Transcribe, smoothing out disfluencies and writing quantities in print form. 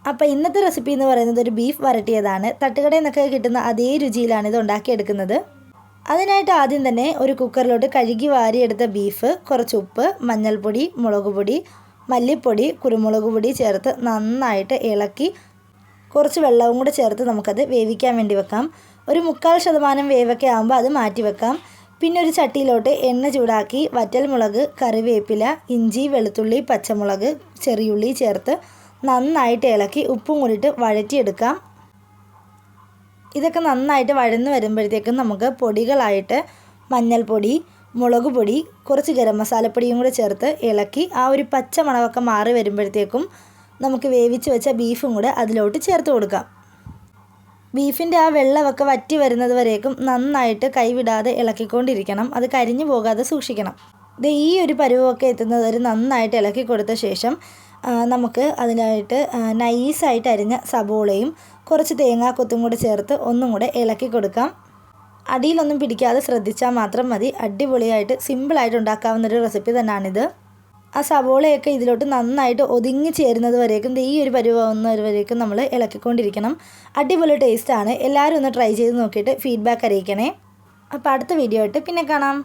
അപ്പോൾ ഇന്നത്തെ റെസിപ്പി എന്ന് പറയുന്നത് ഒരു ബീഫ് വരട്ടിയതാണ്. തട്ടുകടയിൽ നിന്നൊക്കെ കിട്ടുന്ന അതേ രുചിയിലാണ് ഇത് ഉണ്ടാക്കിയെടുക്കുന്നത്. അതിനായിട്ട് ആദ്യം തന്നെ ഒരു കുക്കറിലോട്ട് കഴുകി വാരിയെടുത്ത ബീഫ്, കുറച്ച് ഉപ്പ്, മഞ്ഞൾപ്പൊടി, മുളക് പൊടി, മല്ലിപ്പൊടി, കുരുമുളക് പൊടി ചേർത്ത് നന്നായിട്ട് ഇളക്കി കുറച്ച് വെള്ളവും കൂടെ ചേർത്ത് നമുക്കത് വേവിക്കാൻ വേണ്ടി വെക്കാം. ഒരു 3/4% വേവൊക്കെ ആകുമ്പോൾ അത് മാറ്റി വെക്കാം. പിന്നെ ഒരു ചട്ടിയിലോട്ട് എണ്ണ ചൂടാക്കി വറ്റൽമുളക്, കറിവേപ്പില, ഇഞ്ചി, വെളുത്തുള്ളി, പച്ചമുളക്, ചെറിയുള്ളി ചേർത്ത് നന്നായിട്ട് ഇളക്കി ഉപ്പും കൂടിയിട്ട് വഴറ്റിയെടുക്കാം. ഇതൊക്കെ നന്നായിട്ട് വഴന്ന് വരുമ്പോഴത്തേക്കും നമുക്ക് പൊടികളായിട്ട് മഞ്ഞൾപ്പൊടി, മുളക് പൊടി, കുറച്ച് ഗരം മസാലപ്പൊടിയും കൂടെ ചേർത്ത് ഇളക്കി ആ ഒരു പച്ച മണമൊക്കെ മാറി വരുമ്പോഴത്തേക്കും നമുക്ക് വേവിച്ച് വെച്ച ബീഫും കൂടെ അതിലോട്ട് ചേർത്ത് കൊടുക്കാം. ബീഫിൻ്റെ ആ വെള്ളമൊക്കെ വറ്റി വരുന്നത് വരേക്കും നന്നായിട്ട് കൈവിടാതെ ഇളക്കിക്കൊണ്ടിരിക്കണം. അത് കരിഞ്ഞു പോകാതെ സൂക്ഷിക്കണം. ഇത് ഈ ഒരു പരുവമൊക്കെ എത്തുന്നത് വരെ നന്നായിട്ട് ഇളക്കി കൊടുത്ത ശേഷം നമുക്ക് അതിനായിട്ട് നൈസായിട്ട് അരിഞ്ഞ സബോളയും കുറച്ച് തേങ്ങാക്കൊത്തും കൂടെ ചേർത്ത് ഒന്നും കൂടെ ഇളക്കി കൊടുക്കാം. അടിയിലൊന്നും പിടിക്കാതെ ശ്രദ്ധിച്ചാൽ മാത്രം മതി. അടിപൊളിയായിട്ട് സിമ്പിളായിട്ട് ഉണ്ടാക്കാവുന്നൊരു റെസിപ്പി തന്നെയാണിത്. ആ സബോളയൊക്കെ ഇതിലോട്ട് നന്നായിട്ട് ഒതുങ്ങി ചേരുന്നത് വരേക്കും ഈ ഒരു പരുവാകുന്നവരേക്കും നമ്മൾ ഇളക്കിക്കൊണ്ടിരിക്കണം. അടിപൊളി ടേസ്റ്റാണ്. എല്ലാവരും ഒന്ന് ട്രൈ ചെയ്ത് നോക്കിയിട്ട് ഫീഡ്ബാക്ക് അറിയിക്കണേ. അപ്പോൾ അടുത്ത വീഡിയോ ആയിട്ട് പിന്നെ കാണാം.